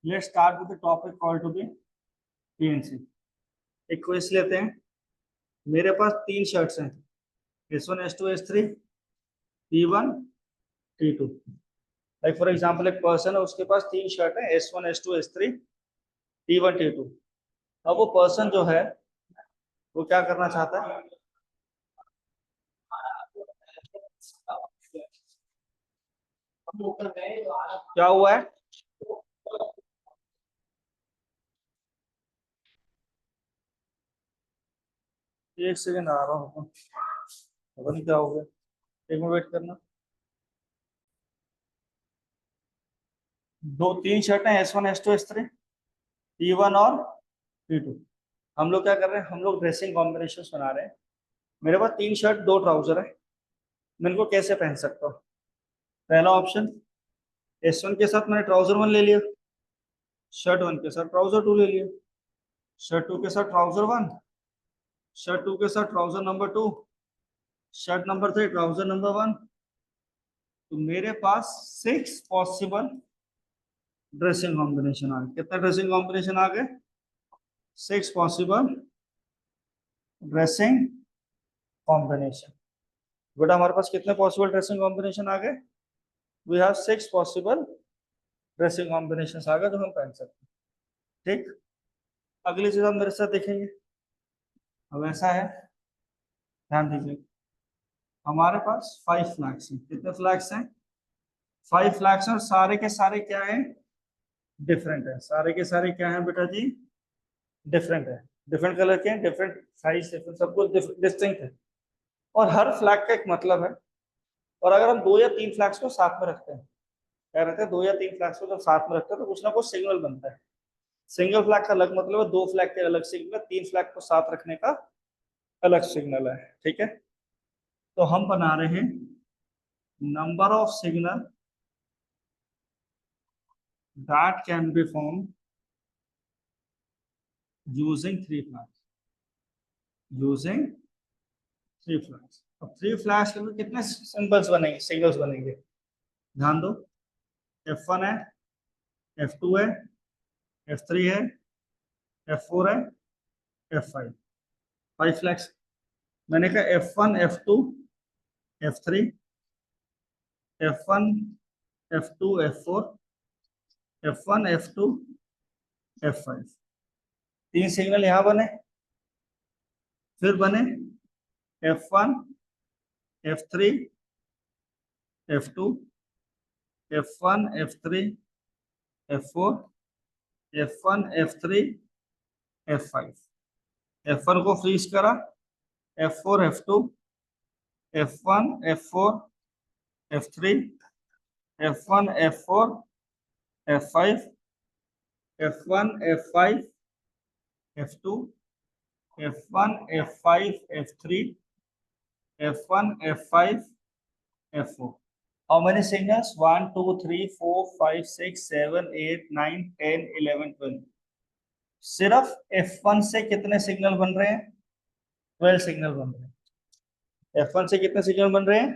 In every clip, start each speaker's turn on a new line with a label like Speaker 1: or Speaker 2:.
Speaker 1: Let's start with the topic called to be PNC. एक question लेते हैं। मेरे पास तीन शर्ट्स हैं, S1 S2 S3 T1 T2। Like for example एक पर्सन है, उसके पास तीन शर्ट है S1 S2 S3 T1 T2। अब वो पर्सन जो है वो क्या करना चाहता है? क्या हुआ है? एक सेकेंड आ रहा हूँ, पता नहीं क्या हो गया। एक मिनट वेट करना। दो तीन शर्ट है S1 S2 S3 T1 और T2। हम लोग क्या कर रहे हैं? हम लोग ड्रेसिंग कॉम्बिनेशन बना रहे हैं। मेरे पास तीन शर्ट दो ट्राउजर है, मैं इनको कैसे पहन सकता हूँ? पहला ऑप्शन, S1 के साथ मैंने ट्राउजर वन ले लिया, शर्ट वन के साथ ट्राउजर टू ले लिया, शर्ट टू के साथ ट्राउजर वन, शर्ट टू के साथ trouser number two, shirt number three trouser number one. तो मेरे पास सिक्स पॉसिबल ड्रेसिंग कॉम्बिनेशन आ गए। कितने ड्रेसिंग कॉम्बिनेशन आ गए? Six possible dressing combination. बेटा हमारे पास कितने पॉसिबल ड्रेसिंग कॉम्बिनेशन आ गए? We have six possible dressing combination आ गए जो हम पहन सकते हैं। ठीक, अगली चीज हम मेरे साथ देखेंगे। अब ऐसा है, ध्यान दीजिए, हमारे पास फाइव फ्लैग्स हैं। कितने फ्लैग्स हैं? फाइव फ्लैग्स हैं, और सारे के सारे क्या हैं? डिफरेंट है। सारे के सारे क्या हैं बेटा जी? डिफरेंट है। डिफरेंट कलर के हैं, डिफरेंट साइज, डिफरेंट सब कुछ डिस्टिंक्ट है। और हर फ्लैग का एक मतलब है। और अगर हम दो या तीन फ्लैग्स को साथ में रखते हैं, क्या रहता है, दो या तीन फ्लैग्स को जब साथ में रखते हैं तो कुछ ना कुछ सिग्नल बनता है। सिंगल फ्लैग का अलग मतलब है, दो फ्लैग के अलग सिग्नल, तीन फ्लैग को साथ रखने का अलग सिग्नल है। ठीक है, तो हम बना रहे हैं number of signal that can be form using three flags. Using three flags. अब थ्री फ्लैग्स के लिए कितने सिंबल्स बनेंगे, सिग्नल्स बनेंगे? ध्यान दो, F1 है, F2 है, F3 है, F4 है, F5। Five flags. मैंने कहा F1 F2 F3 F1 F2 F4 F1 F2 F5। तीन सिग्नल यहां बने, फिर बने F1 F3 F2 F1 F3 F4 F1 F3 F5। F1 को फ्रीज करा, F4 F2 F1 F4 F3 F1 F4 F5 F1 F5 F2 F1 F5 F3 F1 F5 F4। How many signals? 1 2 3 4 5 6 7 8 9 10 11 12। सिर्फ F1 से कितने signal बन रहे हैं? 12 signal बन रहे हैं। F1 से कितने सिग्नल बन रहे हैं?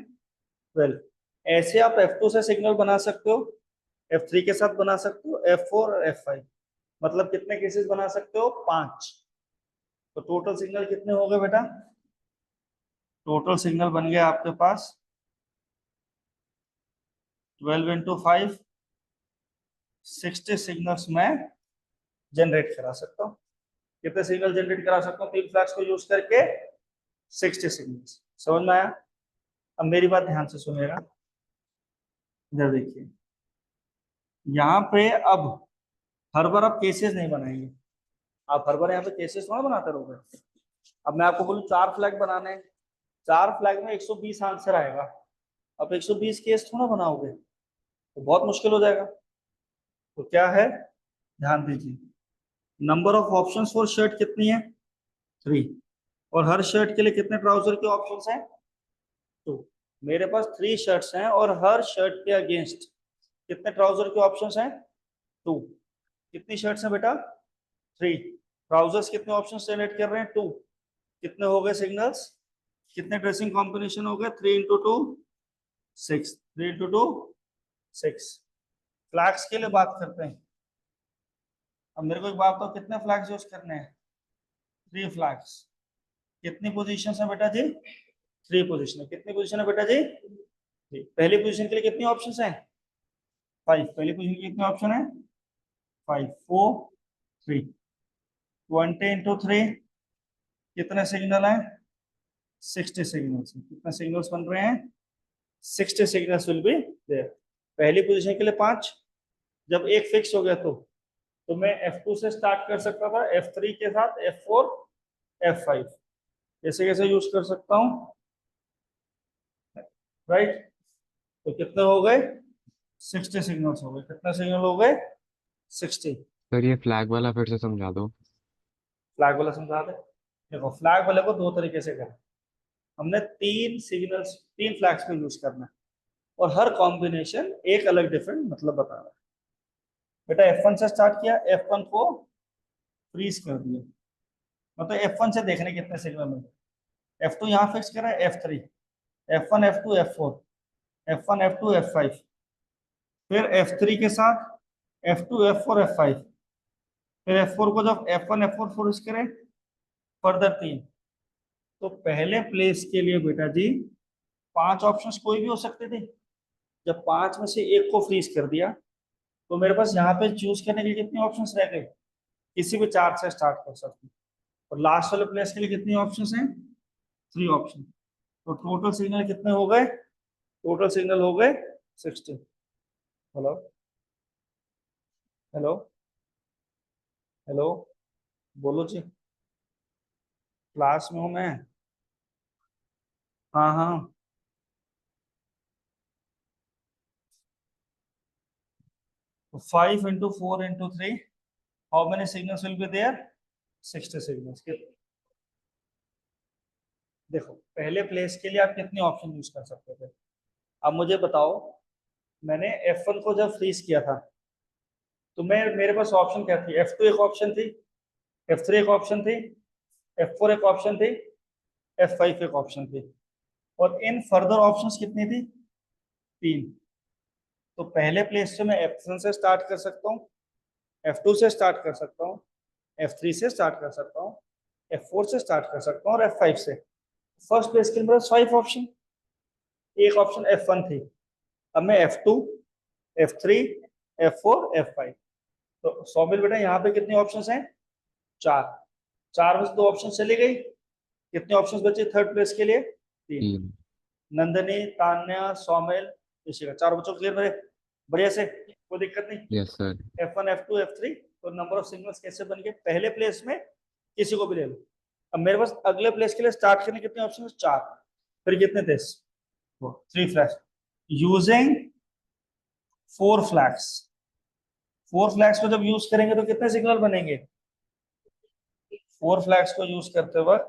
Speaker 1: 12। ऐसे आप F2 से सिग्नल बना सकते हो, F3 के साथ बना सकते हो, F4 और F5। मतलब कितने केसेस बना सकते हो? 5। तो टोटल सिग्नल कितने हो गए बेटा? टोटल सिग्नल बन गया आपके पास 12 इंटू 5, 60 सिग्नल्स में जनरेट करा सकता हूँ। कितने सिग्नल जनरेट करा सकता हूँ तीन फ्लैग्स को यूज करके? 60 सिग्नल्स। समझ में आया? अब मेरी बात ध्यान से सुनिएगा। इधर देखिए, यहाँ पे अब हर बार आप केसेस नहीं बनाएंगे। आप हर बार यहाँ पे केसेस थोड़ा बनाते रहोगे। अब मैं आपको बोलूँ चार फ्लैग बनाने हैं, चार फ्लैग में 120 आंसर आएगा। अब 120 केस थोड़ा बनाओगे तो बहुत मुश्किल हो जाएगा। तो क्या है, ध्यान दीजिए, number of options for shirt कितनी है? 3। और हर शर्ट के लिए कितने ट्राउजर के ऑप्शंस हैं? 2। मेरे पास 3 शर्ट्स हैं और हर शर्ट के अगेंस्ट कितने ट्राउजर के ऑप्शंस हैं? 2। कितनी शर्ट्स हैं बेटा? 3। ट्राउजर्स कितने ऑप्शन जनरेट कर रहे हैं? 2। कितने हो गए सिग्नल्स? कितने ड्रेसिंग कॉम्बिनेशन हो गए? 3 इंटू 2 6। 3 इंटू 2 6। फ्लैग्स के लिए बात करते हैं। अब मेरे को एक बात बताओ, कितने फ्लैग्स यूज करने हैं? 3 फ्लैग्स। कितनी पोजीशन है बेटा जी? 3 पोजीशन। कितनी पोजीशन है बेटा जी? 3। पहली पोजीशन के लिए कितनी ऑप्शंस हैं? 5। पहली पोजीशन के कितने ऑप्शन है? 5 4 3। 20 into 3 कितने सिग्नल है? 60 सिग्नल्स। कितने सिग्नल्स बन रहे हैं? 60 सिग्नल्स विल बी देयर। पहली पोजीशन के लिए 5। जब एक फिक्स हो गया तो मैं F2 से स्टार्ट कर सकता था, F3 के साथ F4 F5 ऐसे कैसे यूज कर सकता हूं, राइट? तो कितने हो गए? 60 सिग्नल्स हो गए। कितने सिग्नल हो गए? 60।
Speaker 2: सर ये फ्लैग वाला फिर से समझा दो।
Speaker 1: फ्लैग वाला समझा दे। देखो, फ्लैग वाले को 2 तरीके से करें। हमने 3 सिग्नल्स, 3 फ्लैग्स को यूज करना है और हर कॉम्बिनेशन एक अलग डिफरेंट मतलब बता रहा है। बेटा F1 से स्टार्ट किया, F1 को फ्रीज कर दिया, मतलब F1 से देखने कितने सिग्नल मिले। F2 यहाँ फिक्स करा, F3, F1 F2 F4, F1 F2 F5, फिर F3 के साथ F2 F4 F5, फिर F4 को जब F1 F4 फ्रीज करें फर्दर 3। तो पहले प्लेस के लिए बेटा जी 5 ऑप्शंस कोई भी हो सकते थे। जब 5 में से एक को फ्रीज कर दिया तो मेरे पास यहाँ पे चूज करने के लिए कितने ऑप्शंस रह गए? किसी भी 4 से स्टार्ट कर सकते हैं। और लास्ट वाले प्लेस के लिए कितनी ऑप्शंस हैं? 3 ऑप्शन। तो टोटल सिग्नल कितने हो गए? टोटल सिग्नल हो गए 60। हेलो हेलो हेलो, बोलो जी। क्लास में हूँ मैं। हाँ हाँ। 5 into 4 into 3, how many signals will be there? 60 signals। देखो, पहले प्लेस के लिए आप कितने ऑप्शन यूज कर सकते थे? अब मुझे बताओ, मैंने F1 को जब फ्रीज किया था तो मेरे पास ऑप्शन क्या थी? F2 एक ऑप्शन थी, F3 एक ऑप्शन थी, F4 एक ऑप्शन थी, F5 एक ऑप्शन थी। और इन फर्दर ऑप्शंस कितनी थी? 3। तो पहले प्लेस से मैं F1 से स्टार्ट कर सकता हूँ, F2 से स्टार्ट कर सकता हूँ, F3 से स्टार्ट कर सकता हूँ, F4 से स्टार्ट कर सकता हूँ और F5 से। फर्स्ट प्लेस के लिए मेरे पास 5 ऑप्शन। एक ऑप्शन F1 थी, अब मैं F2 F3 F4 F5। तो सौमिल बेटा यहाँ पे कितने ऑप्शंस हैं? 4। 4 में से 2 ऑप्शन चली गई। कितने ऑप्शंस बचे थर्ड प्लेस के लिए? 3।
Speaker 2: 3।
Speaker 1: नंदनी, तान्या, सौमिल, ऋषिका, 4 बच्चों क्लियर मेरे? बढ़िया से, कोई दिक्कत नहीं।
Speaker 2: Yes sir.
Speaker 1: F1 F2 F3। तो नंबर ऑफ सिग्नल्स कैसे बन गए? पहले प्लेस में किसी को भी ले लो। अब मेरे पास अगले प्लेस के लिए स्टार्ट करने कितने ऑप्शन? 4। फिर कितने थे? 3 फ्लैग्स यूजिंग 4 फ्लैग्स। 4 फ्लैग्स को जब यूज करेंगे तो कितने सिग्नल बनेंगे? 4 फ्लैग्स को यूज करते वक्त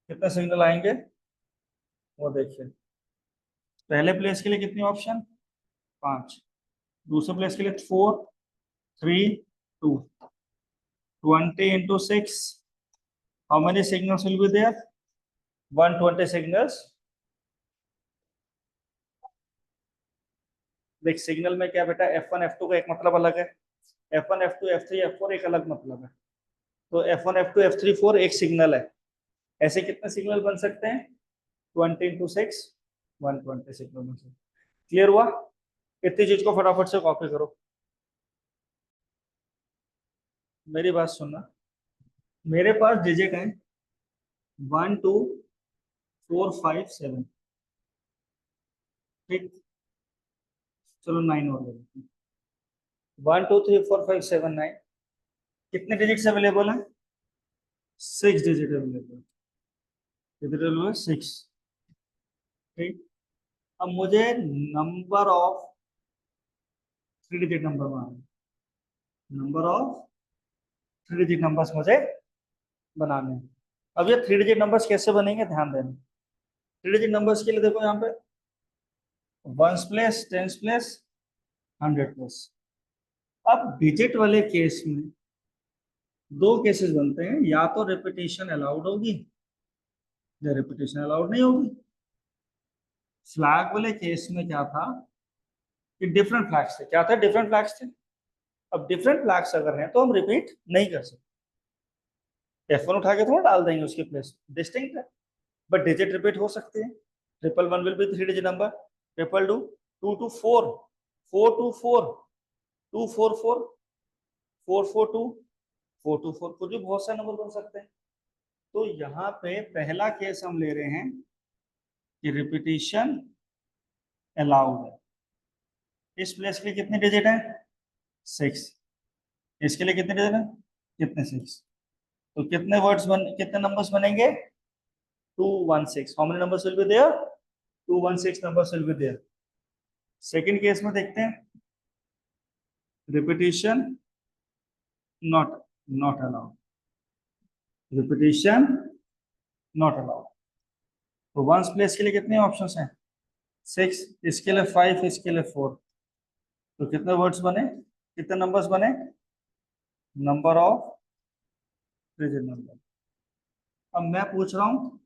Speaker 1: कितने सिग्नल आएंगे वो देखिए। पहले प्लेस के लिए कितने ऑप्शन? 5। दूसरे प्लेस के लिए 4 3 2। 20 into 6, how many signals will be there? 120 signals। देख, सिग्नल में क्या बेटा, F1 F2 का एक मतलब अलग है, F1 F2 F3 F4 एक अलग मतलब है। तो F1 F2 F3 4 एक सिग्नल है। ऐसे कितने सिग्नल बन सकते हैं? 20 into 6 120 सिग्नल बन सकते हैं। क्लियर हुआ? इतनी चीज को फटाफट से कॉपी करो। मेरी बात सुनना, मेरे पास डिजिट है 1 2 4 5 7। ठीक, चलो 9 और ले लेते हैं। 1 2 3 4 5 7 9। कितने डिजिट्स अवेलेबल हैं? 6 डिजिट अवेलेबल है। कितने अवेलेबल है? 6। ठीक, अब मुझे नंबर ऑफ 3 डिजिट नंबर बनाना है। नंबर ऑफ 3 डिजिट नंबर्स मुझे बनाने हैं। अब ये 3 डिजिट नंबर्स कैसे बनेंगे, ध्यान देना। 3 डिजिट नंबर्स के लिए देखो यहाँ पे ones place, tens place, 100 place. अब डिजिट वाले केस में 2 केसेस बनते हैं, या तो रिपीटेशन अलाउड होगी या रिपीटेशन अलाउड नहीं होगी। फ्लैग वाले केस में क्या था कि डिफरेंट फ्लैग्स थे। क्या था? डिफरेंट फ्लैग्स थे। अब डिफरेंट फ्लैग्स अगर हैं तो हम रिपीट नहीं कर सकते, F1 उठा के थोड़ा डाल देंगे उसके प्लेस, डिस्टिंक्ट है, बट डिजिट रिपीट हो सकती है। 111 विल बी 3 डिजिट नंबर, 222 224 424 244 442 424, कुछ भी बहुत सारे नंबर बन सकते हैं। तो यहाँ पे पहला केस हम ले रहे हैं कि रिपीटिशन अलाउड है। इस प्लेस के लिए कितने डिजिट है? 6। इसके लिए कितने डिजिट है? कितने? 6। तो कितने वर्ड्स कितने नंबर्स बनेंगे? 216। How many numbers will be there? 216 numbers will be there. Second case में देखते हैं, repetition not allowed, repetition not allowed. तो वंस प्लेस के लिए कितने ऑप्शंस हैं? 6, इसके लिए 5, इसके लिए 4। तो कितने वर्ड्स बने, कितने नंबर्स बने? Number of digit number. अब मैं पूछ रहा हूं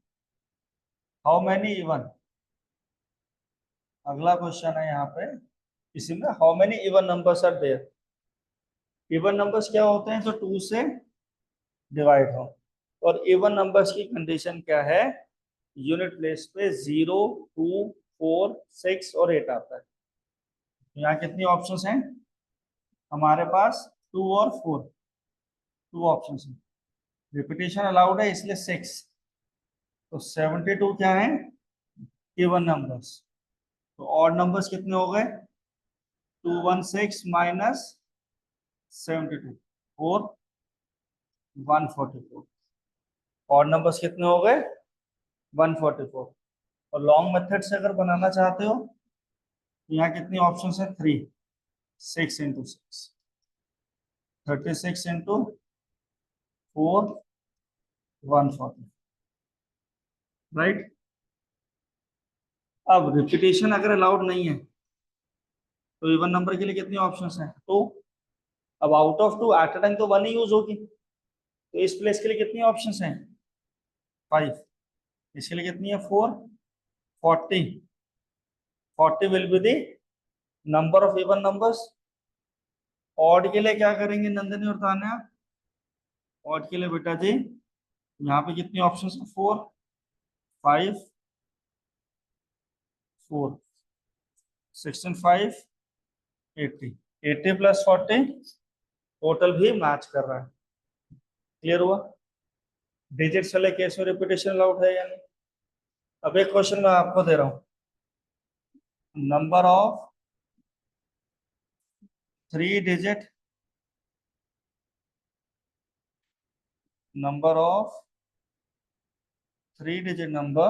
Speaker 1: हाउ मैनी इवन, अगला क्वेश्चन है यहाँ पे, इसी में how many even numbers are there. Even numbers क्या होते हैं? जो 2 से डिवाइड हो। और इवन नंबर्स की कंडीशन क्या है? यूनिट प्लेस पे 0, 2, 4, 6 और 8 आता है। यहाँ कितनी ऑप्शंस हैं हमारे पास? 2 और 4, 2 ऑप्शंस हैं। रिपीटिशन अलाउड है इसलिए 6। तो 72 क्या है? Even numbers. तो ऑड नंबर्स कितने हो गए? 216 माइनस 72 और 144। ऑड नंबर्स कितने हो गए? 144। और लॉन्ग मेथड से अगर बनाना चाहते हो तो यहाँ कितनी ऑप्शन है? 3। 6 इंटू 6, 36 इंटू 4, 140, राइट। अब रिपीटेशन अगर अलाउड नहीं है तो इवन नंबर के लिए कितनी ऑप्शंस हैं? 2। अब out of 2 at a time तो 1 ही यूज होगी, तो इस प्लेस के लिए कितनी ऑप्शंस हैं? 5। इसके लिए कितनी है? 4। 40। 40 will be the number of even numbers. Odd के लिए क्या करेंगे नंदनी और तान्या? ऑड के लिए बेटा जी यहाँ पे कितनी ऑप्शंस है? 4, 5, 4, 16, 5, 80। 80 प्लस 40 टोटल भी मैच कर रहा है। क्लियर हुआ? डिजिट्स वाले केस में रिपीटेशन अलाउड है या नहीं? अब एक क्वेश्चन मैं आपको दे रहा हूं, number of 3 digit, number of 3 digit number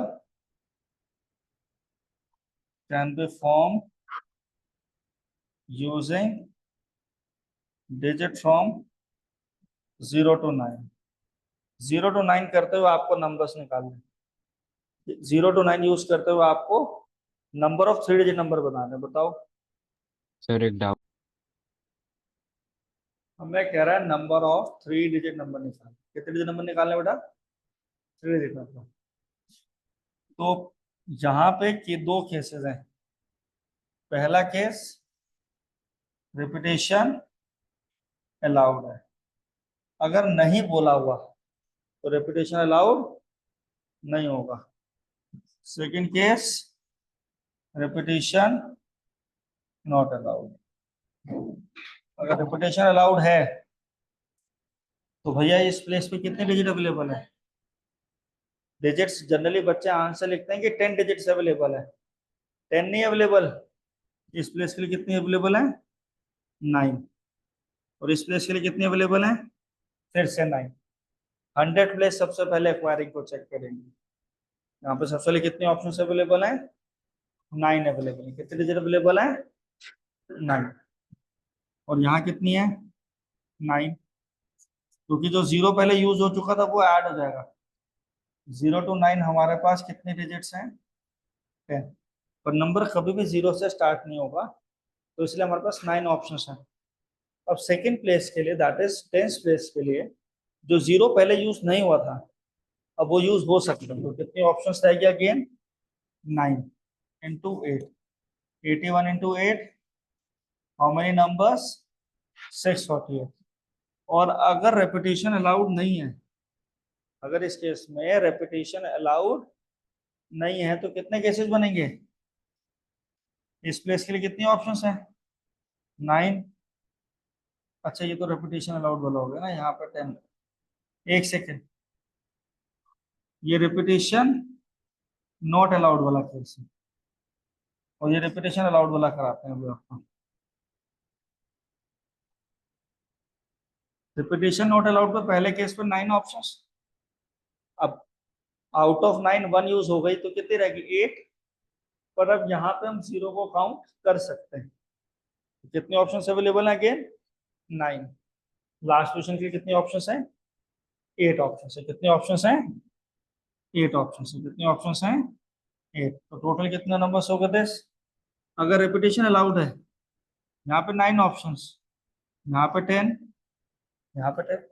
Speaker 1: can be formed using digit from 0 to 9। 0 to 9 करते हुए आपको नंबर्स निकालने, 0 to 9 यूज करते हुए आपको नंबर ऑफ 3 डिजिट नंबर बनाने। बताओ।
Speaker 2: सर एक डाउट।
Speaker 1: हमें कह रहा है नंबर ऑफ 3 डिजिट नंबर निकाल, कितने डिजिट नंबर निकालने बेटा? 3 डिजिट नंबर। तो यहाँ पे दो केसेस हैं। पहला केस रिपीटेशन अलाउड है, अगर नहीं बोला हुआ तो रिपीटेशन अलाउड नहीं होगा। Second case repetition not allowed. अगर रिपीटेशन अलाउड है तो भैया इस प्लेस पे कितने डिजिट अवेलेबल है? डिजिट्स जनरली बच्चे आंसर लिखते हैं कि 10 डिजिट्स अवेलेबल है, 10 नहीं अवेलेबल। इस प्लेस के लिए कितनी अवेलेबल है? 9। और इस प्लेस के लिए कितनी अवेलेबल है? फिर से 9। 100 प्लेस सबसे पहले एक्वायरिंग को चेक करेंगे। यहाँ पे सबसे पहले कितने ऑप्शन अवेलेबल है? 9 अवेलेबल है। कितने डिजिट अवेलेबल है? 9। और यहाँ कितनी है? 9। क्योंकि जो 0 पहले यूज हो चुका था वो ऐड हो जाएगा। 0 to 9 हमारे पास कितने डिजिट्स हैं? 10। पर नंबर कभी भी 0 से स्टार्ट नहीं होगा, तो इसलिए हमारे पास 9 ऑप्शंस हैं। अब सेकंड प्लेस के लिए, दैट इज 10th प्लेस के लिए, जो 0 पहले यूज नहीं हुआ था अब वो यूज हो सकता है। तो कितने ऑप्शंस रहेगी again? 9 into 8, 81 into 8, how many numbers? 648। और अगर रेपिटेशन अलाउड नहीं है, अगर इस केस में रेपिटेशन अलाउड नहीं है तो कितने केसेस बनेंगे? इस प्लेस के लिए कितनी ऑप्शंस हैं? 9। अच्छा ये तो रेपिटेशन अलाउड वाला हो गया ना, यहाँ पे 10। एक सेकेंड, ये रेपिटेशन नॉट अलाउड वाला केस है और ये रेपिटेशन अलाउड वाला कराते हैं अभी आपको। रिपीटेशन नॉट अलाउड पे पहले केस पे 9 ऑप्शंस। अब आउट ऑफ 9 1 यूज हो गई तो कितनी रहेगी? 8। पर अब यहाँ पे हम 0 को काउंट कर सकते हैं। कितने ऑप्शंस अवेलेबल हैं? अगेन 9। लास्ट क्वेश्चन के कितने ऑप्शंस हैं? 8 ऑप्शंस है। कितने ऑप्शंस हैं? 8 ऑप्शंस है। कितने ऑप्शंस हैं? 8। तो टोटल कितने नंबर्स हो गए थे? अगर रिपीटेशन अलाउड है, यहाँ पे 9 ऑप्शंस, यहाँ पे 10, यहाँ पे 10।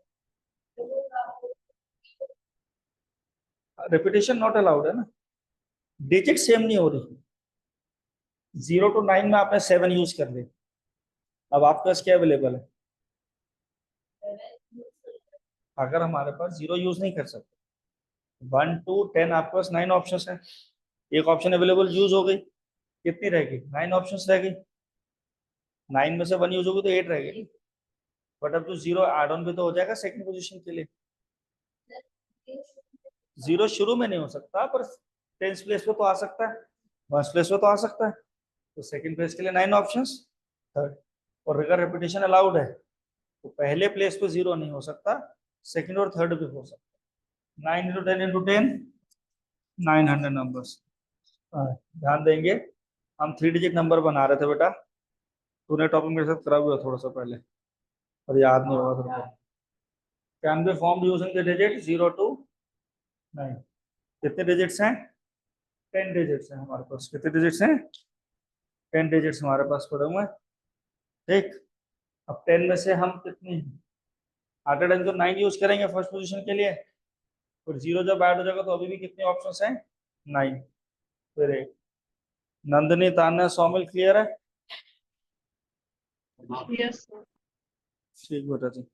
Speaker 1: रिपीटेशन नॉट अलाउड है ना, डिजिट सेम नहीं हो रही। 0 to 9 में आपने 7 यूज कर लिया, अब आपके पास क्या अवेलेबल है? अगर हमारे पास 0 यूज नहीं कर सकते, 1 to 10 आपके पास 9 ऑप्शन है। एक ऑप्शन अवेलेबल यूज हो गई, कितनी रहेगी? 9 ऑप्शन रह गई। 9 में से 1 यूज होगी तो 8 रह गई। बट अब तो 0 एड ऑन भी तो हो जाएगा सेकंड पोजीशन के लिए। 0 शुरू में नहीं हो सकता पर टेंस प्लेस पे तो आ सकता है, फर्स्ट प्लेस पे तो आ सकता है। तो सेकंड प्लेस के लिए 9 ऑप्शंस, थर्ड। और अगर रिपीटेशन अलाउड है तो पहले प्लेस पे 0 नहीं हो सकता, सेकंड और थर्ड भी हो सकता। 9 into 10 into 10 900 नंबर्स। ध्यान देंगे, हम 3 डिजिट नंबर बना रहे थे बेटा। तूने टॉपिक मेरे साथ करा हुआ थोड़ा सा पहले और याद नहीं होगा तेरे को। Can be form using the digit 0 to 9। कितने डिजिट्स हैं? 10 डिजिट्स हैं हमारे पास। कितने डिजिट्स हैं? 10 डिजिट्स हमारे पास पड़े हुए हैं। ठीक, अब 10 में से हम कितनी आधे टाइम तो 9 यूज करेंगे फर्स्ट पोजीशन के लिए, और 0 जब ऐड हो जाएगा तो अभी भी कितने ऑप्शंस हैं? 9। फिर एक नंदनी, तान्या, सौमिल, क्लियर है?
Speaker 3: यस
Speaker 1: ठीक बेटा जी।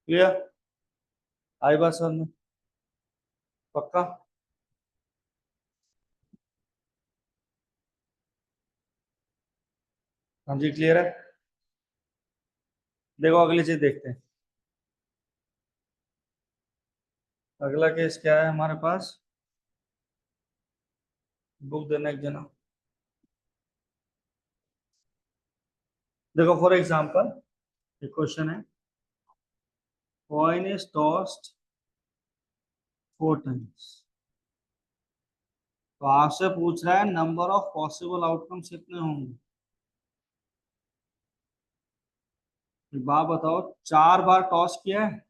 Speaker 1: क्लियर? आई बात समझ में? पक्का? हाँ जी क्लियर है। देखो अगली चीज देखते हैं। अगला केस क्या है हमारे पास? बुक देना एक जना। देखो फॉर एग्जांपल एक क्वेश्चन है, कॉइन इज टॉस्ड 4 टाइम्स। तो आपसे पूछ रहा है नंबर ऑफ पॉसिबल आउटकम्स कितने होंगे। एक बात बताओ, 4 बार टॉस किया है,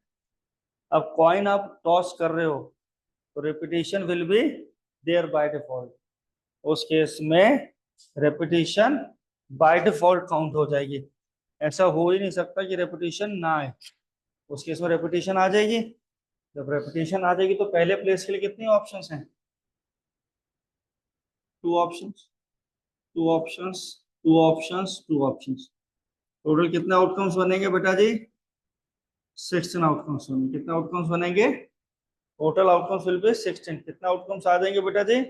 Speaker 1: अब कॉइन आप टॉस कर रहे हो तो repetition will be there by default. उस केस में रेपिटेशन बाय डिफॉल्ट काउंट हो जाएगी। ऐसा हो ही नहीं सकता कि रेपिटेशन ना आए। उस केस में रेपिटेशन आ जाएगी। जब रेपिटेशन आ जाएगी तो पहले प्लेस के लिए कितनी ऑप्शंस हैं? 2 options, 2 options, 2 options, 2 options. Total कितने आउटकम्स बनेंगे बेटा जी? 16 आउटकम्स बनेंगे। कितने आउटकम्स बनेंगे? Total outcomes will be 16। कितने आउटकम्स आ जाएंगे बेटा जी?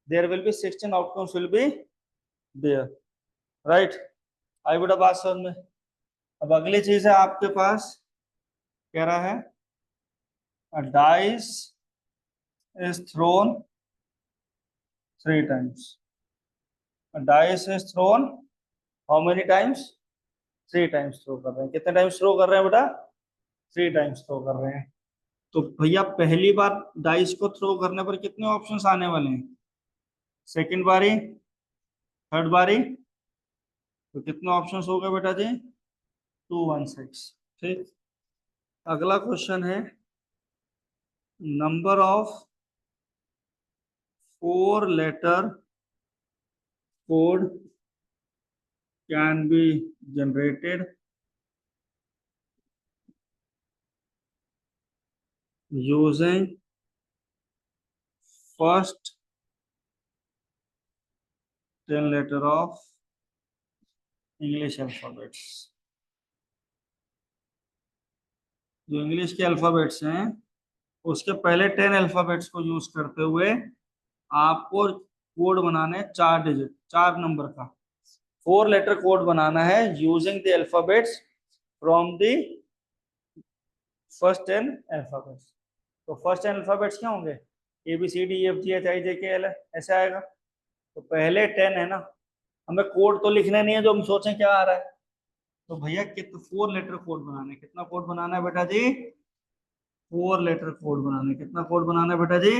Speaker 1: There will be 16 outcomes will be there. Right? आई बेटा बात समझ में? अब अगली चीज है आपके पास, कह रहा है a dice is thrown 3 times. A dice is thrown how many times? 3 times throw कर रहे हैं। कितने टाइम्स थ्रो कर रहे हैं बेटा? 3 टाइम्स थ्रो कर रहे हैं। तो भैया पहली बार डाइस को थ्रो करने पर कितने ऑप्शंस आने वाले हैं? सेकंड बारी, थर्ड बारी, तो कितने ऑप्शंस हो गए बेटा जी? 216। ठीक, अगला क्वेश्चन है number of 4-letter code can be generated using first 10 letter of English alphabets। जो इंग्लिश के अल्फाबेट्स हैं उसके पहले 10 अल्फाबेट्स को यूज करते हुए आपको कोड बनाना है 4 डिजिट 4 नंबर का 4-letter कोड बनाना है using the alphabets from the first 10 alphabets. तो फर्स्ट 10 अल्फाबेट्स क्या होंगे ABCDEFGHIJKL ऐसे आएगा। तो पहले 10 है ना, हमें कोड तो लिखना नहीं है जो हम सोचें क्या आ रहा है। तो भैया कितना 4-letter कोड बनाना है, कितना कोड बनाना है बेटा जी 4-letter कोड बनाना है। कितना कोड बनाना है बेटा जी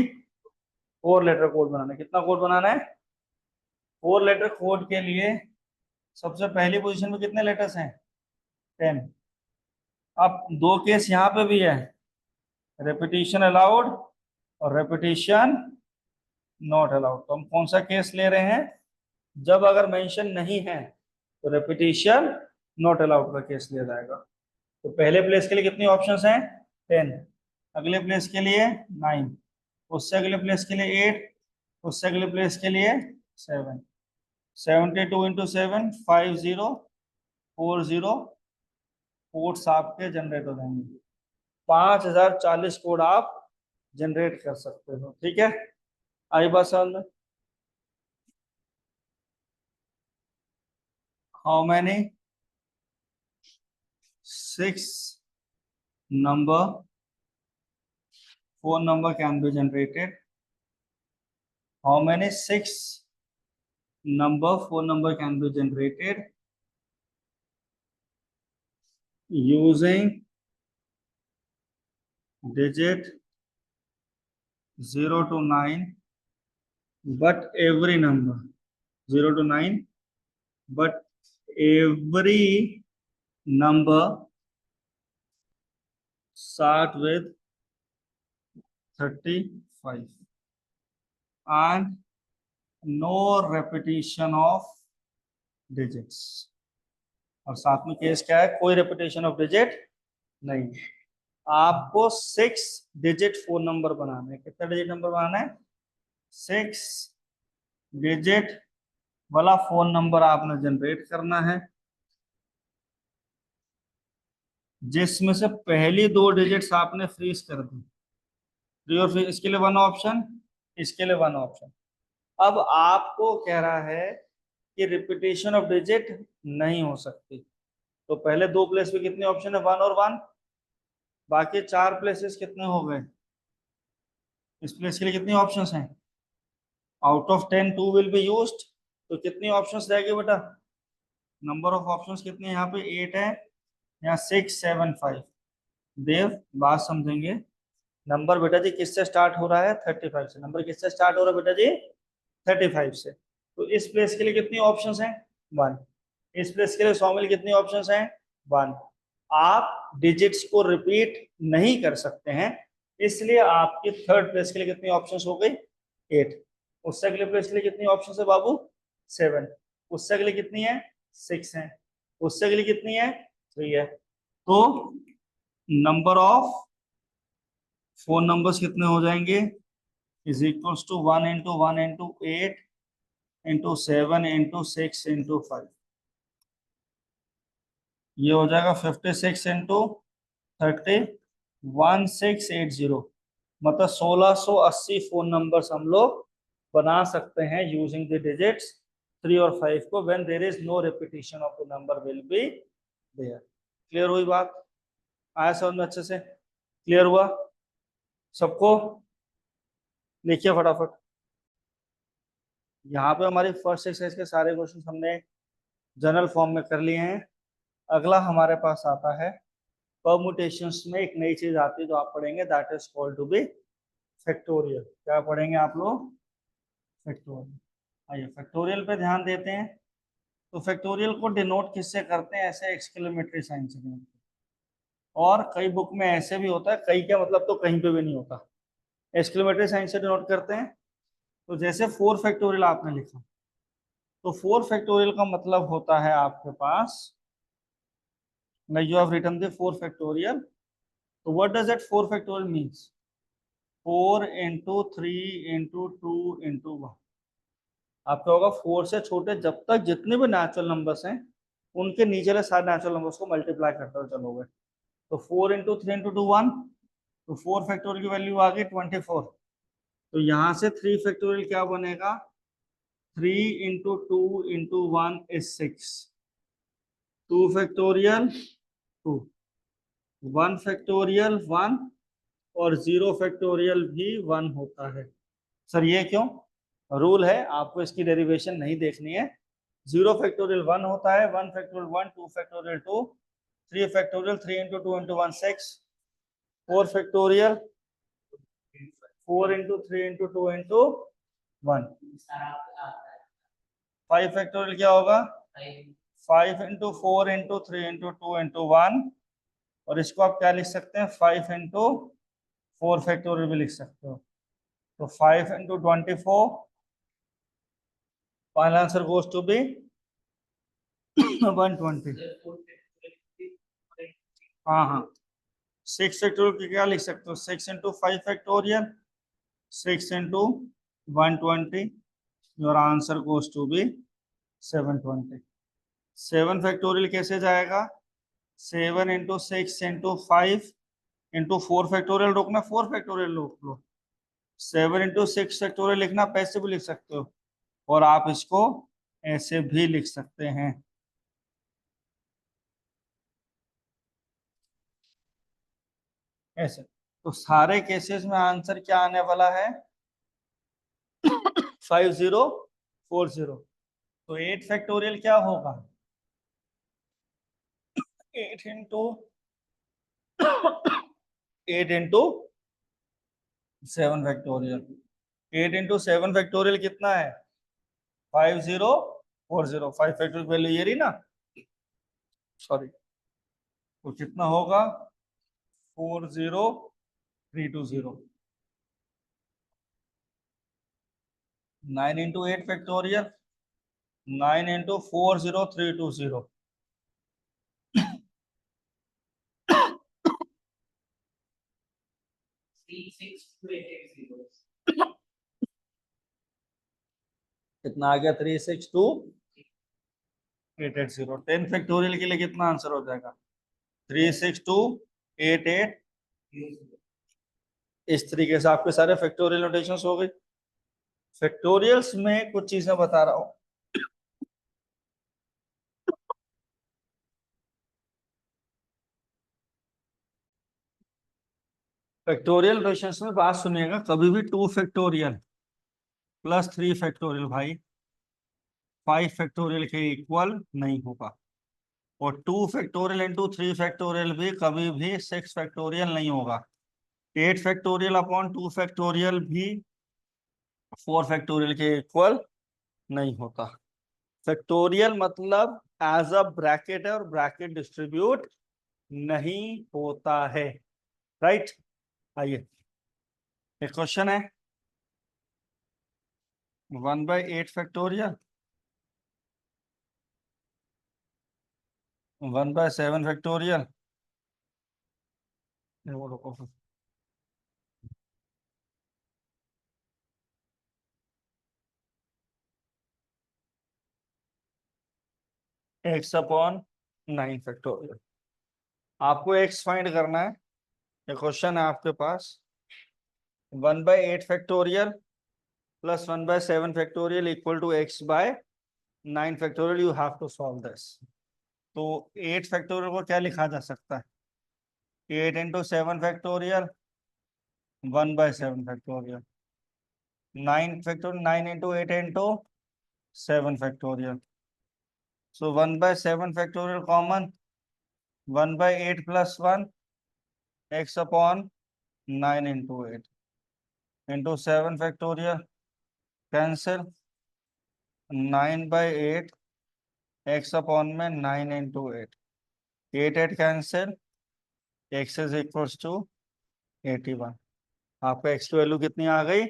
Speaker 1: 4-letter कोड बनाना है। कितना कोड बनाना है 4-letter कोड के लिए सबसे पहली पोजीशन में कितने लेटर्स हैं 10। अब दो केस यहाँ पे भी है, रेपिटेशन अलाउड और रेपिटेशन नॉट अलाउड। तो हम कौन सा केस ले रहे हैं, जब अगर मेंशन नहीं है तो रेपिटेशन नॉट अलाउड का केस लिया जाएगा। तो पहले प्लेस के लिए कितनी ऑप्शंस हैं 10, अगले प्लेस के लिए 9, उससे अगले प्लेस के लिए 8, उससे अगले प्लेस के लिए 7। 72 इंटू 7 50 40 कोड्स आपके जनरेट हो जाएंगे। 5040 कोड आप जनरेट कर सकते हो। ठीक है, आई बात समझ में। How many 6 number phone number can be generated? How many 6 number phone number can be generated using digit 0 to 9, but every number 0 to 9, but every number start with 35 and no repetition of digits। और साथ में case क्या है, कोई repetition of digit नहीं। आपको 6 digit phone number बनाना है। कितना डिजिट नंबर बनाना है 6 डिजिट वाला फोन नंबर आपने जनरेट करना है, जिसमें से पहली 2 डिजिट्स आपने फ्रीज कर दी। फ्री और फ्री, इसके लिए 1 ऑप्शन, इसके लिए 1 ऑप्शन। अब आपको कह रहा है कि रिपीटेशन ऑफ डिजिट नहीं हो सकती। तो पहले 2 प्लेस पे कितने ऑप्शन है 1 और 1, बाकी 4 प्लेसेस कितने हो गए। इस प्लेस के लिए कितनी ऑप्शंस हैं, out of 10 2 will be used. तो कितनी ऑप्शंस रहेगी बेटा, नंबर ऑफ ऑप्शंस कितने यहाँ पे 8 है, यहाँ 6 7 5। देव बात समझेंगे, नंबर बेटा जी किससे स्टार्ट हो रहा है 35 से। नंबर किससे स्टार्ट हो रहा है बेटा जी 35 से। तो इस प्लेस के लिए कितनी ऑप्शंस हैं 1। इस प्लेस के लिए शामिल कितनी ऑप्शंस हैं 1। आप डिजिट्स को रिपीट नहीं कर सकते हैं, इसलिए आपकी थर्ड प्लेस के लिए कितनी ऑप्शंस हो गई 8। उससे अगले प्लेस के लिए कितनी ऑप्शंस है बाबू 7। उससे अगले कितनी है 6 है। उससे अगली कितनी है 3 है। तो नंबर ऑफ फोन नंबर्स कितने हो जाएंगे is equals to 1 into 1 into 8 into 7 into 6 into 5। ये हो जाएगा 56 इंटू 30 1680। मतलब 1680 फोन नंबर्स हम लोग बना सकते हैं यूजिंग द डिजिट्स 3 और 5 को, when there is no repetition of the number will be there. Clear हुई बात, आया समझ में अच्छे से, क्लियर हुआ सबको। लिखिए फटाफट। यहाँ पे हमारी फर्स्ट एक्सरसाइज के सारे क्वेश्चन हमने जनरल फॉर्म में कर लिए हैं। अगला हमारे पास आता है परमुटेशंस में एक नई चीज आती है जो आप पढ़ेंगे, that is called to be factorial. क्या पढ़ेंगे आप लोग, फैक्टोरियल। आइए फैक्टोरियल पे ध्यान देते हैं। तो फैक्टोरियल को डिनोट किससे करते हैं, ऐसे एक्सक्लेमेटरी साइन से। और कई बुक में ऐसे भी होता है, कई क्या मतलब तो कहीं पे भी नहीं होता, एक्सक्लेमेटरी साइन से डिनोट करते हैं। तो जैसे 4 फैक्टोरियल आपने लिखा, तो 4 फैक्टोरियल का मतलब होता है आपके पास, like you have written the 4 factorial, तो what does that 4 factorial means? 4 into 3 into 2 into 1। आपका होगा 4 से छोटे जब तक जितने भी नेचुरल नंबर्स हैं उनके नीचे वाले सारे नेचुरल नंबर्स को मल्टीप्लाई करते हुए चलोगे। तो 4 इंटू 3 इंटू 2 1, तो 4 फैक्टोरियल की वैल्यू आ गई 24। तो यहाँ से 3 फैक्टोरियल क्या बनेगा? 3 into 2 into 1 is 6। 2 factorial 2, 1 factorial 1, और 0 फैक्टोरियल भी 1 होता है। सर ये क्यों? रूल है, आपको इसकी डेरिवेशन नहीं देखनी है। 0 फैक्टोरियल 1 होता है, 1 factorial 1, 2 factorial 2, 3 factorial 3 into 2 into 1 6, 4 factorial 4 into 3 into 2 into 1, 5 factorial क्या होगा? 5 इंटू 4 इंटू 3 इंटू 2 इंटू 1, और इसको आप क्या लिख सकते हैं? 5 इंटू 4 फैक्टोरियल भी लिख सकते हो। तो 5 into 24, final answer goes to be 120। हाँ हाँ, 6 फैक्टोरियल की क्या लिख सकते हो? 6 into 5 factorial, 6 into 120, your answer goes to be 720। 7 factorial कैसे जाएगा? 7 इंटू 6 इंटू 5 इंटू 4 फैक्टोरियल, रोकना 4 फैक्टोरियल रोक लो। 7 इंटू 6 फैक्टोरियल लिखना, पैसे भी लिख सकते हो, और आप इसको ऐसे भी लिख सकते हैं। ऐसे तो सारे केसेस में आंसर क्या आने वाला है? 5040। तो 8 फैक्टोरियल क्या होगा? 8 into 8 into 7 factorial. 8 into 7 factorial कितना है? 5040। 5 फैक्टोरियल वैल्यू ये रही ना, सॉरी। तो कितना होगा? 40320। 9 इंटू 8 फैक्टोरियल, 9 इंटू 40320। कितना आ गया? 362,880। 10 फैक्टोरियल के लिए कितना आंसर हो जाएगा? 362,880। इस तरीके से आपके सारे फैक्टोरियल नोटेशंस हो गए। फैक्टोरियल्स में कुछ चीजें बता रहा हूं। फैक्टोरियल नोटेशंस में बात सुनिएगा, कभी भी 2 फैक्टोरियल प्लस 3 फैक्टोरियल भाई 5 फैक्टोरियल के इक्वल नहीं होगा, और 2 फैक्टोरियल इंटू 3 फैक्टोरियल भी कभी भी 6 फैक्टोरियल नहीं होगा। 8 फैक्टोरियल अपॉन 2 फैक्टोरियल भी 4 फैक्टोरियल के इक्वल नहीं होता। फैक्टोरियल मतलब एज अ ब्रैकेट है, और ब्रैकेट डिस्ट्रीब्यूट नहीं होता है। राइट, आइए एक क्वेश्चन है। 1/8 factorial, 1/7 factorial, x upon 9 factorial. आपको x फाइंड करना है। ये क्वेश्चन है आपके पास, 1/8 factorial plus 1/7 factorial equal to x/9 factorial. You have to solve this. तो 8 फैक्टोरियल को क्या लिखा जा सकता है? 8 into 7 factorial, 1/7 factorial. 9 factorial, 9 into 8 into 7 factorial. So 1/7 factorial common, 1/8 plus 1 x upon 9 into 8 into 7 factorial, cancel. 9/8 x upon में 9 into 8, 8 cancel, x is equals to 81। आपको x की वैल्यू कितनी आ गई?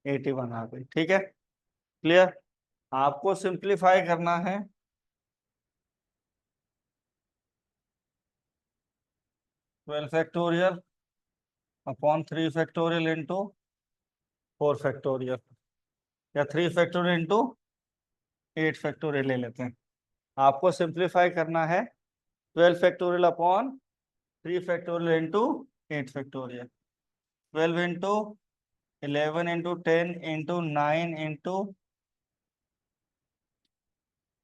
Speaker 1: 81 आ गई। ठीक है, क्लियर। आपको सिंप्लीफाई करना है, 12 factorial upon 3 factorial into 4 factorial, या 3 फैक्टोरियल इंटू 8 फैक्टोरियल ले लेते हैं। आपको सिंप्लीफाई करना है 12 factorial upon 3 factorial into 8 factorial. 12 into 11 into 10 into 9 into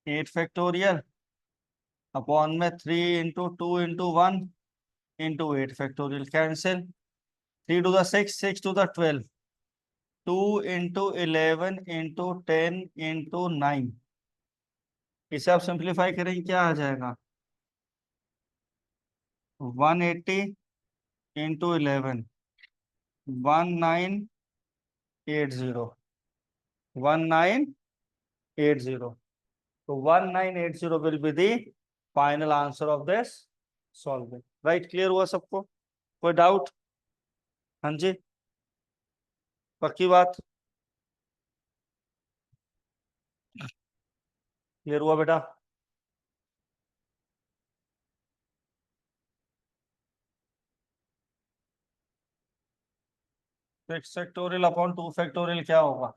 Speaker 1: 8 factorial upon में 3 into 2 into 1 into 8 factorial. Cancel, 3 to the 6, 6 to the 12, 2 into 11 into 10 into 9। इसे आप सिंप्लीफाई करेंगे, क्या आ जाएगा? 180 इंटू 11, 1980, 1980। तो 1980 will be the final answer of this solving. Right, clear हुआ सबको? कोई डाउट? हाँ जी, पक्की बात? क्लियर हुआ बेटा? सिक्स फैक्टोरियल अपॉन 2 फैक्टोरियल क्या होगा?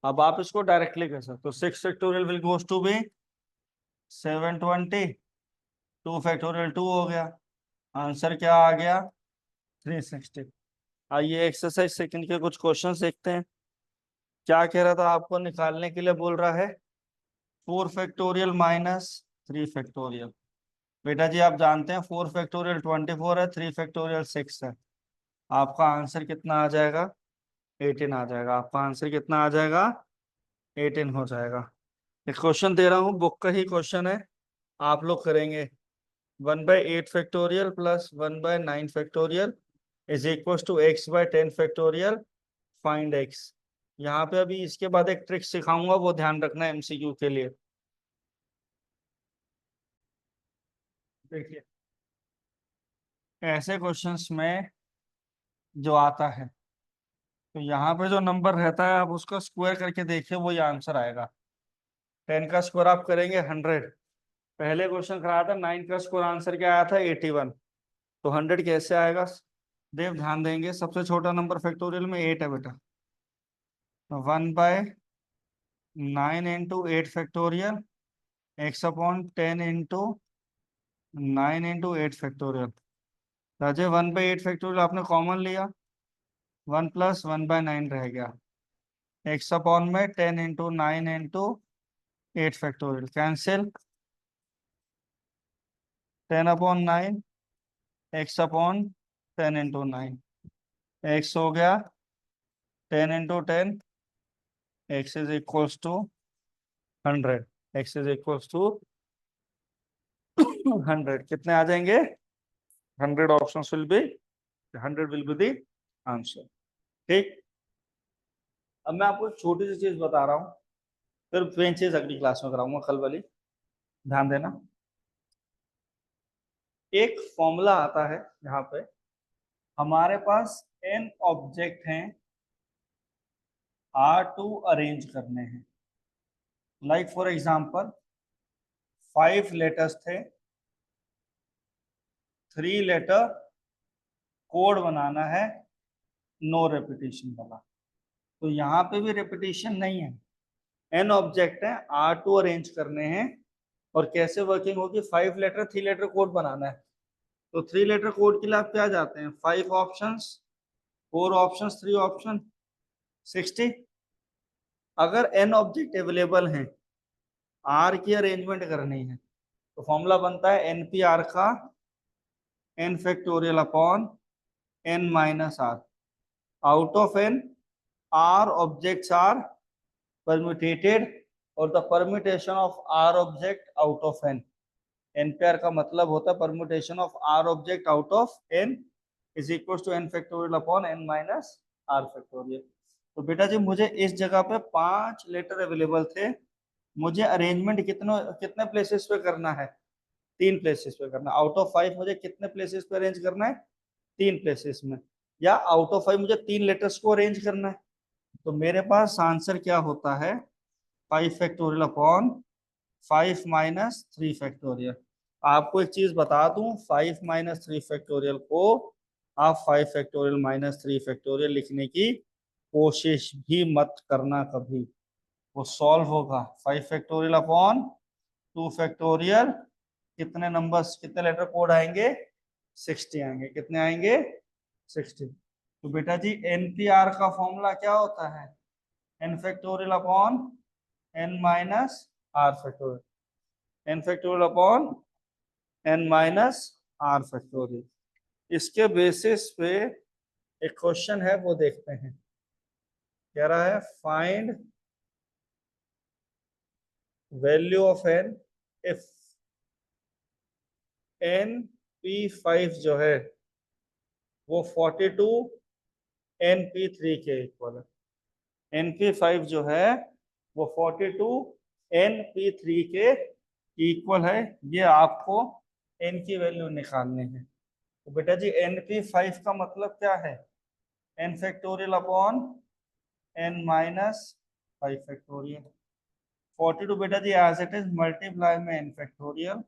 Speaker 1: अब आप इसको डायरेक्टली कर सकते हो। 6 factorial will goes to be 720, 2 factorial 2 हो गया, आंसर क्या आ गया? 360। आइए एक्सरसाइज सेकंड के कुछ क्वेश्चन देखते हैं। क्या कह रहा था? आपको निकालने के लिए बोल रहा है 4 फैक्टोरियल माइनस 3 फैक्टोरियल। बेटा जी, आप जानते हैं 4 फैक्टोरियल 24 है, 3 फैक्टोरियल 6 है। आपका आंसर कितना आ जाएगा? 18 आ जाएगा। आपका आंसर कितना आ जाएगा? 18 हो जाएगा। एक क्वेश्चन दे रहा हूँ, बुक का ही क्वेश्चन है, आप लोग करेंगे। 1/8 factorial plus 1/9 factorial is equal to x/10 factorial, find x। यहाँ पे अभी इसके बाद एक ट्रिक सिखाऊंगा, वो ध्यान रखना है MCQ के लिए। देखिए, ऐसे क्वेश्चंस में जो आता है, तो यहाँ पे जो नंबर रहता है आप उसका स्क्वायर करके देखिए, वही आंसर आएगा। 10 का स्क्वायर आप करेंगे 100। पहले क्वेश्चन कराया था 9 का स्क्वायर, आंसर क्या आया था? 81। तो 100 कैसे आएगा? देव ध्यान देंगे, सबसे छोटा नंबर फैक्टोरियल में 8 है बेटा। 1/9 into 8 factorial, x/10 into 9 into 8 factorial. राजे 1/8 फैक्टोरियल आपने कॉमन लिया, 1 प्लस 1/9 रह गया, x/में 10 into 9 into 8 factorial. Cancel, 10/9, x/10 into 9, x हो गया 10 into 10, x is equals to 100, x is equals to 100। कितने आ जाएंगे? 100 options will be, 100 will be the answer. ठीक, अब मैं आपको एक छोटी सी चीज बता रहा हूँ, फिर बेंचेस अगली क्लास में कराऊंगा कल वाली, ध्यान देना। एक फॉर्मूला आता है यहाँ पे, हमारे पास n ऑब्जेक्ट हैं, R2 अरेंज करने हैं। लाइक फॉर एग्जांपल 5 लेटर्स थे, 3 लेटर कोड बनाना है, नो रेपिटेशन वाला। तो यहाँ पे भी रेपिटेशन नहीं है, n ऑब्जेक्ट है, R2 अरेंज करने हैं, और कैसे वर्किंग होगी? 5 लेटर 3 लेटर कोड बनाना है। तो 3 लेटर कोड के लिए आप क्या जाते हैं? 5 ऑप्शंस, 4 ऑप्शंस, 3 ऑप्शन, 60। अगर n ऑब्जेक्ट अवेलेबल हैं, R की अरेंजमेंट करनी है, तो फॉर्मूला बनता है NP-R का n factorial upon n minus r। Out of n, r objects are permutated, और the permutation of r object out of n। NP-R का मतलब होता है permutation of r object out of n is equal to n factorial upon n minus r factorial. तो बेटा जी, मुझे इस जगह पे 5 लेटर अवेलेबल थे, मुझे अरेंजमेंट कितने कितने प्लेसेस पे करना है? 3 प्लेसेस पे करना। आउट ऑफ 5 मुझे कितने प्लेसेस पे अरेंज करना है? 3 प्लेसेस में। या आउट ऑफ 5 मुझे 3 लेटर्स को अरेंज करना है, तो मेरे पास आंसर क्या होता है 5 फैक्टोरियल अपॉन 5 माइनस 3 फैक्टोरियल। आपको एक चीज बता दूं, 5 माइनस 3 फैक्टोरियल को आप 5 फैक्टोरियल माइनस 3 फैक्टोरियल लिखने की कोशिश भी मत करना कभी, वो सॉल्व होगा। 5 फैक्टोरियल अपॉन 2 फैक्टोरियल, कितने नंबर्स कितने लेटर कोड आएंगे 60 आएंगे। कितने आएंगे 60। तो बेटा जी एनपीआर का फॉर्मूला क्या होता है N factorial upon N minus R factorial, N factorial upon N minus R factorial. इसके बेसिस पे एक क्वेश्चन है वो देखते हैं। कह रहा है find value of N if N P 5 जो है वो 42 एन पी 3 के इक्वल है। एन पी 5 जो है वो 42 एन पी 3 के इक्वल है। ये आपको एन की वैल्यू निकालनी है। तो बेटा जी एन पी 5 का मतलब क्या है N factorial upon N minus 5 factorial. 42 बेटा जी एज इट इज मल्टीप्लाई में N factorial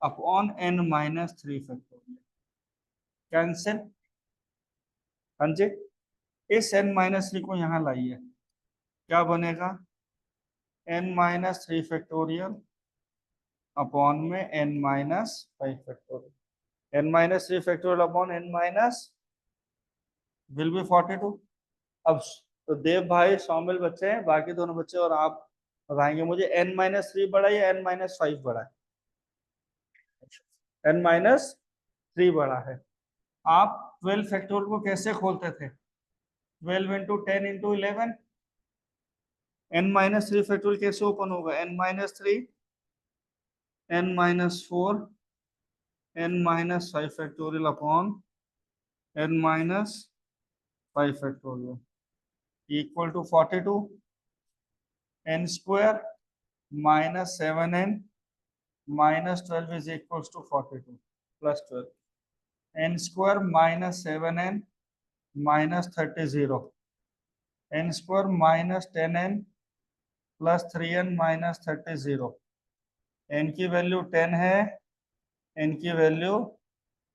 Speaker 1: upon N minus 3 factorial, cancel. हाँ जी, इस एन माइनस 3 को यहाँ लाइए, क्या बनेगा एन माइनस 3 फैक्टोरियल अपॉन में n minus 5 factorial. N minus 3 factorial upon N minus will be 42। अब तो देव भाई शामिल बच्चे हैं, बाकी दोनों बच्चे और आप बताएंगे मुझे एन माइनस 3 बड़ा या एन माइनस 5 बड़ा है। एन माइनस 3 बड़ा है। आप 12 फैक्टोरियल को कैसे खोलते थे 12 into 10 into 11। N minus 3 factorial कैसे ओपन होगा n minus 3 n minus 4 n minus 5 factorial upon N minus 5 factorial equal to 42 n square minus 7n minus 12 is equal to 42 plus 12 n square minus 7n minus 30 n square minus 10n plus 3n minus 30। N की value 10 है, N की value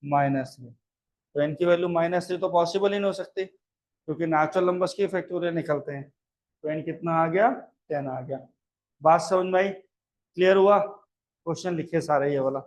Speaker 1: -3। तो N की value -3 तो possible ही नहीं हो सकती क्योंकि नेचुरल नंबर्स की फैक्टोरियल निकलते हैं। तो एन कितना आ गया 10 आ गया। बात समझ में आई, क्लियर हुआ। क्वेश्चन लिखे सारे ये वाला।